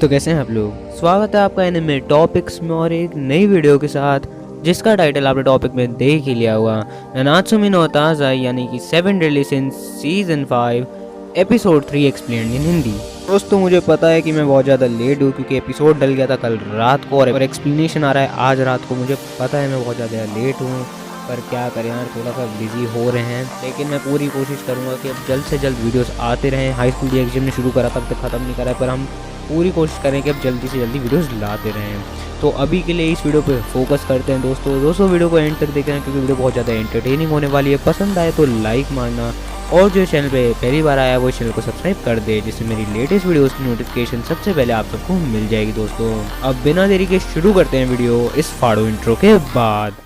तो कैसे हैं आप लोग। स्वागत है आपका एनिमे टॉपिक्स में और एक नई वीडियो के साथ, जिसका टाइटल आपने टॉपिक में देख ही लिया हुआ, नानात्सुमी नो ताज़ाई यानी कि 7 deadly since season 5 episode 3 explained इन हिंदी। दोस्तों मुझे पता है कि मैं बहुत ज़्यादा लेट हूँ क्योंकि एपिसोड डल गया था कल रात को और एक्सप्लेनेशन आ रहा है आज रात को। मुझे पता है मैं बहुत ज़्यादा लेट हूँ, पर क्या करें यार, थोड़ा सा बिजी हो रहे हैं, लेकिन मैं पूरी कोशिश करूँगा कि अब जल्द से जल्द वीडियोस आते रहें। हाई स्कूल एग्जाम ने शुरू करा तब तक ख़त्म नहीं करा है, पर हम पूरी कोशिश करें कि अब जल्दी से जल्दी वीडियोस लाते रहें। तो अभी के लिए इस वीडियो पे फोकस करते हैं दोस्तों वीडियो को एंड तक देखें क्योंकि वीडियो बहुत ज़्यादा एंटरटेनिंग होने वाली है। पसंद आए तो लाइक मारना और जो चैनल पे पहली बार आया वो चैनल को सब्सक्राइब कर दे, जिससे मेरी लेटेस्ट वीडियोस की नोटिफिकेशन सबसे पहले आप सबको मिल जाएगी। दोस्तों अब बिना देरी के शुरू करते हैं वीडियो इस फाड़ो इंट्रो के बाद।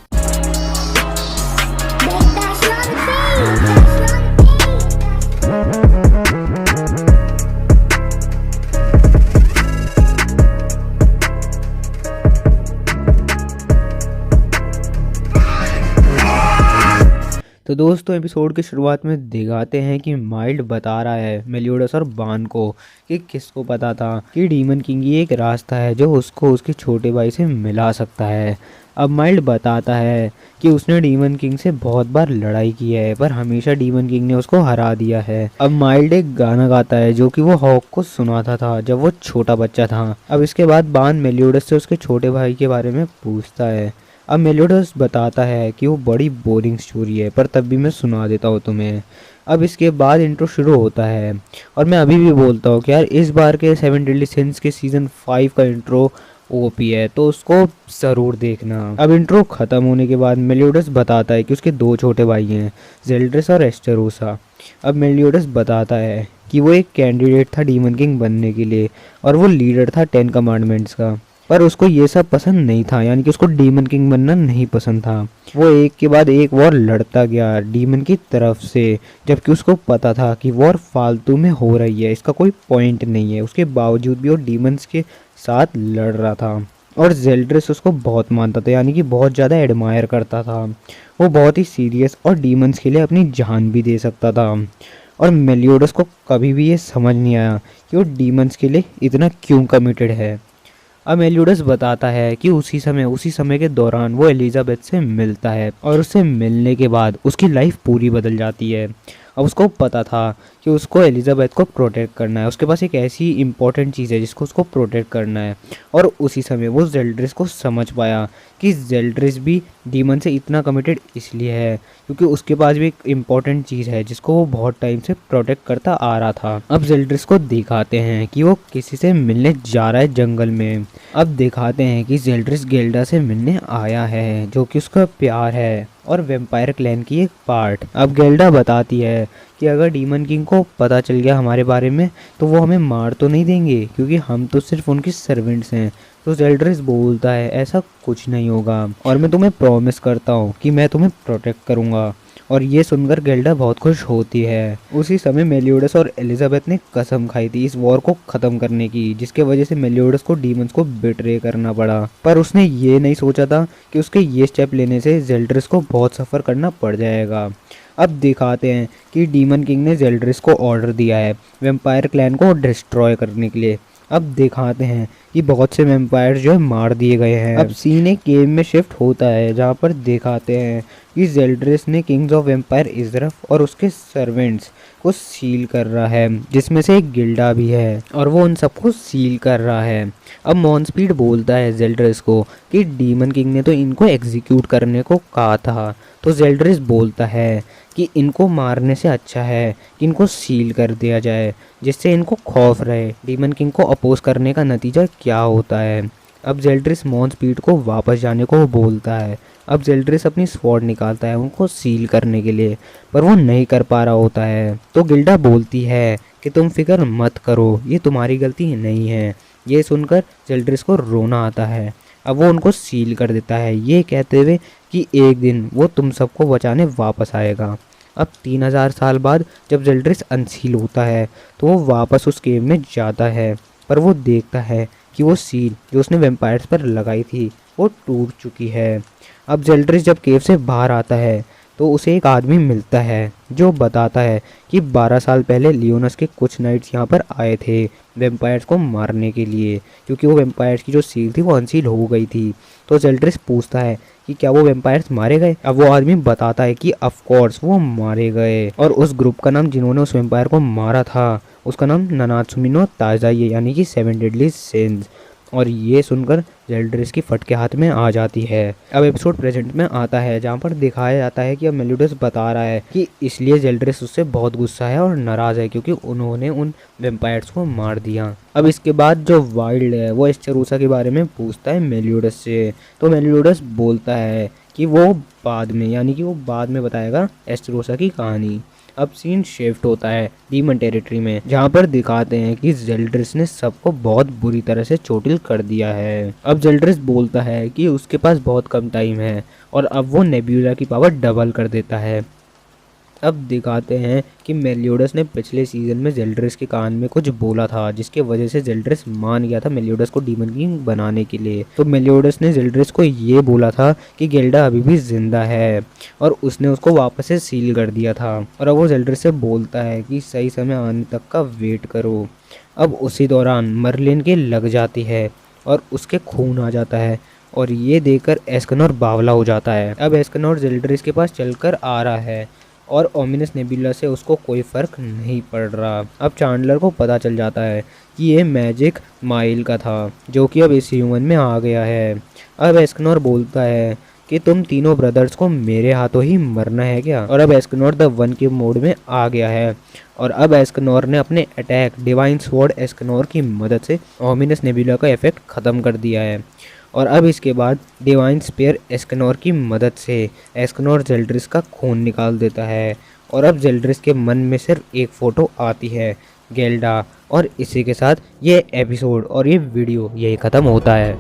तो दोस्तों एपिसोड की शुरुआत में दिखाते हैं कि माइल्ड बता रहा है मेलियोडस और बान को कि किसको पता था कि डीमन किंग ही एक रास्ता है जो उसको उसके छोटे भाई से मिला सकता है। अब माइल्ड बताता है कि उसने डीमन किंग से बहुत बार लड़ाई की है, पर हमेशा डीमन किंग ने उसको हरा दिया है। अब माइल्ड एक गाना गाता है जो कि वो हॉक को सुनाता था जब वो छोटा बच्चा था। अब इसके बाद बान मेलियोडस से उसके छोटे भाई के बारे में पूछता है। अब मेलियोडस बताता है कि वो बड़ी बोरिंग स्टोरी है, पर तब भी मैं सुना देता हूँ तुम्हें। अब इसके बाद इंट्रो शुरू होता है और मैं अभी भी बोलता हूँ कि यार इस बार के 7 डेडली सिंस के सीज़न 5 का इंट्रो ओपी है, तो उसको ज़रूर देखना। अब इंट्रो ख़त्म होने के बाद मेलियोडस बताता है कि उसके 2 छोटे भाई हैं, जेल्ड्रिस और एस्टेरोसा। अब मेलियोडस बताता है कि वो एक कैंडिडेट था डीमन किंग बनने के लिए और वो लीडर था 10 कमांडमेंट्स का, पर उसको ये सब पसंद नहीं था, यानी कि उसको डीमन किंग बनना नहीं पसंद था। वो एक के बाद एक वॉर लड़ता गया डीमन की तरफ से, जबकि उसको पता था कि वॉर फालतू में हो रही है, इसका कोई पॉइंट नहीं है। उसके बावजूद भी वो डीमंस के साथ लड़ रहा था और जेल्ड्रिस उसको बहुत मानता था, यानी कि बहुत ज़्यादा एडमायर करता था। वो बहुत ही सीरियस और डीमंस के लिए अपनी जान भी दे सकता था। और मेलियोडस को कभी भी ये समझ नहीं आया कि वो डीमंस के लिए इतना क्यों कमिटेड है। अब मेलियोडस बताता है कि उसी समय के दौरान वो एलिजाबेथ से मिलता है और उससे मिलने के बाद उसकी लाइफ पूरी बदल जाती है। अब उसको पता था कि उसको एलिजाबेथ को प्रोटेक्ट करना है, उसके पास एक ऐसी इंपॉर्टेंट चीज़ है जिसको उसको प्रोटेक्ट करना है। और उसी समय वो जेल्ड्रिस को समझ पाया कि जेल्ड्रिस भी डीमन से इतना कमिटेड इसलिए है क्योंकि उसके पास भी एक इम्पॉर्टेंट चीज़ है जिसको वो बहुत टाइम से प्रोटेक्ट करता आ रहा था। अब जेल्ड्रिस को दिखाते हैं कि वो किसी से मिलने जा रहा है जंगल में। अब दिखाते हैं कि जेल्ड्रिस गेल्डा से मिलने आया है जो कि उसका प्यार है और वेम्पायर क्लैन की एक पार्ट। अब गेल्डा बताती है कि अगर डीमन किंग को पता चल गया हमारे बारे में तो वो हमें मार तो नहीं देंगे क्योंकि हम तो सिर्फ उनके सर्वेंट्स हैं। तो जेल्ड्रिस बोलता है ऐसा कुछ नहीं होगा और मैं तुम्हें प्रॉमिस करता हूँ कि मैं तुम्हें प्रोटेक्ट करूँगा। और ये सुनकर गेल्डा बहुत खुश होती है। उसी समय मेलियोडस और एलिजाबेथ ने कसम खाई थी इस वॉर को ख़त्म करने की, जिसके वजह से मेलियोडस को डीमंस को बिट्रे करना पड़ा। पर उसने ये नहीं सोचा था कि उसके ये स्टेप लेने से जेल्ड्रिस को बहुत सफ़र करना पड़ जाएगा। अब दिखाते हैं कि डीमन किंग ने जेल्ड्रिस को ऑर्डर दिया है वेम्पायर क्लैन को डिस्ट्रॉय करने के लिए। अब दिखाते हैं कि बहुत से वेम्पायर जो है मार दिए गए हैं। अब सीन एक केव में शिफ्ट होता है जहाँ पर दिखाते हैं कि जेल्ड्रिस ने किंग्स ऑफ वेम्पायर इज़रफ और उसके सर्वेंट्स को सील कर रहा है, जिसमें से एक गिल्डा भी है और वो उन सबको सील कर रहा है। अब मॉनस्पीड बोलता है जेल्ड्रिस को कि डीमन किंग ने तो इनको एग्जीक्यूट करने को कहा था। तो जेल्ड्रिस बोलता है कि इनको मारने से अच्छा है कि इनको सील कर दिया जाए, जिससे इनको खौफ रहे डीमन किंग को अपोज करने का नतीजा क्या होता है। अब जेल्ड्रिस मॉनस्पीड को वापस जाने को बोलता है। अब जेल्ड्रिस अपनी स्वॉर्ड निकालता है उनको सील करने के लिए, पर वो नहीं कर पा रहा होता है। तो गिल्डा बोलती है कि तुम फिक्र मत करो, ये तुम्हारी गलती नहीं है। ये सुनकर जेल्ड्रिस को रोना आता है। अब वो उनको सील कर देता है ये कहते हुए कि एक दिन वो तुम सबको बचाने वापस आएगा। अब 3000 साल बाद जब जेल्ड्रिस अनसील होता है तो वो वापस उस केव में जाता है, पर वो देखता है कि वो सील जो उसने वेम्पायर्स पर लगाई थी वो टूट चुकी है। अब जेल्ड्रिस जब केव से बाहर आता है तो उसे एक आदमी मिलता है जो बताता है कि 12 साल पहले लियोनस के कुछ नाइट्स यहाँ पर आए थे वेम्पायर्स को मारने के लिए, क्योंकि वो वेम्पायर्स की जो सील थी वो अनसील हो गई थी। तो जेल्ड्रिस पूछता है कि क्या वो वेम्पायर्स मारे गए। अब वो आदमी बताता है कि ऑफ कोर्स वो मारे गए, और उस ग्रुप का नाम जिन्होंने उस वेम्पायर को मारा था उसका नाम नानात्सुमी नो ताइज़ाई है, यानी कि 7 डेडली सिंस। और ये सुनकर जेल्ड्रिस की फट के हाथ में आ जाती है। अब एपिसोड प्रेजेंट में आता है जहाँ पर दिखाया जाता है कि अब मेलियोडस बता रहा है कि इसलिए जेल्ड्रिस उससे बहुत गुस्सा है और नाराज़ है क्योंकि उन्होंने उन वेम्पायर्स को मार दिया। अब इसके बाद जो वाइल्ड है वो एस्टेरोसा के बारे में पूछता है मेलियोडस से। तो मेलियोडस बोलता है कि वो बाद में, यानी कि वो बाद में बताएगा एस्टेरोसा की कहानी। अब सीन शिफ्ट होता है डीमन टेरिटरी में, जहाँ पर दिखाते हैं कि जेल्ड्रिस ने सबको बहुत बुरी तरह से चोटिल कर दिया है। अब जेल्ड्रिस बोलता है कि उसके पास बहुत कम टाइम है और अब वो नेब्यूला की पावर डबल कर देता है। अब दिखाते हैं कि मेलियोडस ने पिछले सीजन में जेल्ड्रिस के कान में कुछ बोला था, जिसके वजह से जेल्ड्रिस मान गया था मेलियोडस को डीमन किंग बनाने के लिए। तो मेलियोडस ने जेल्ड्रिस को ये बोला था कि गेल्डा अभी भी जिंदा है और उसने उसको वापस से सील कर दिया था। और अब वो जेल्ड्रिस से बोलता है कि सही समय आने तक का वेट करो। अब उसी दौरान मर्लिन के लग जाती है और उसके खून आ जाता है, और ये देखकर एस्कनोर बावला हो जाता है। अब एस्कनोर जेल्ड्रिस के पास चलकर आ रहा है और ओमिनस नेबुला से उसको कोई फ़र्क नहीं पड़ रहा। अब चांडलर को पता चल जाता है कि ये मैजिक माइल का था, जो कि अब इस ह्यूमन में आ गया है। अब एस्कनोर बोलता है कि तुम तीनों ब्रदर्स को मेरे हाथों ही मरना है क्या। और अब एस्कनोर द वन के मोड में आ गया है, और अब एस्कनोर ने अपने अटैक डिवाइन स्वॉर्ड एस्कनोर की मदद से ओमिनस नेबुला का इफेक्ट ख़त्म कर दिया है। और अब इसके बाद डिवाइन स्पेयर एस्कनोर की मदद से एस्कनोर जेल्ड्रिस का खून निकाल देता है, और अब जेल्ड्रिस के मन में सिर्फ एक फ़ोटो आती है, गेल्डा। और इसी के साथ ये एपिसोड और ये वीडियो यही ख़त्म होता है।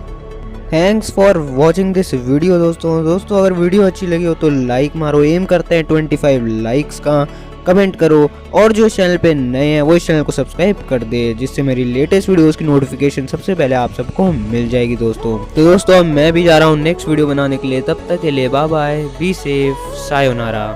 Thanks for watching this video दोस्तों अगर वीडियो अच्छी लगी हो तो लाइक मारो, एम करते हैं 25 लाइक्स का, कमेंट करो, और जो चैनल पे नए हैं वो इस चैनल को सब्सक्राइब कर दे, जिससे मेरी लेटेस्ट वीडियोस की नोटिफिकेशन सबसे पहले आप सबको मिल जाएगी दोस्तों। तो दोस्तों मैं भी जा रहा हूँ नेक्स्ट वीडियो बनाने के लिए, तब तक के लिए bye bye, be safe, sayonara.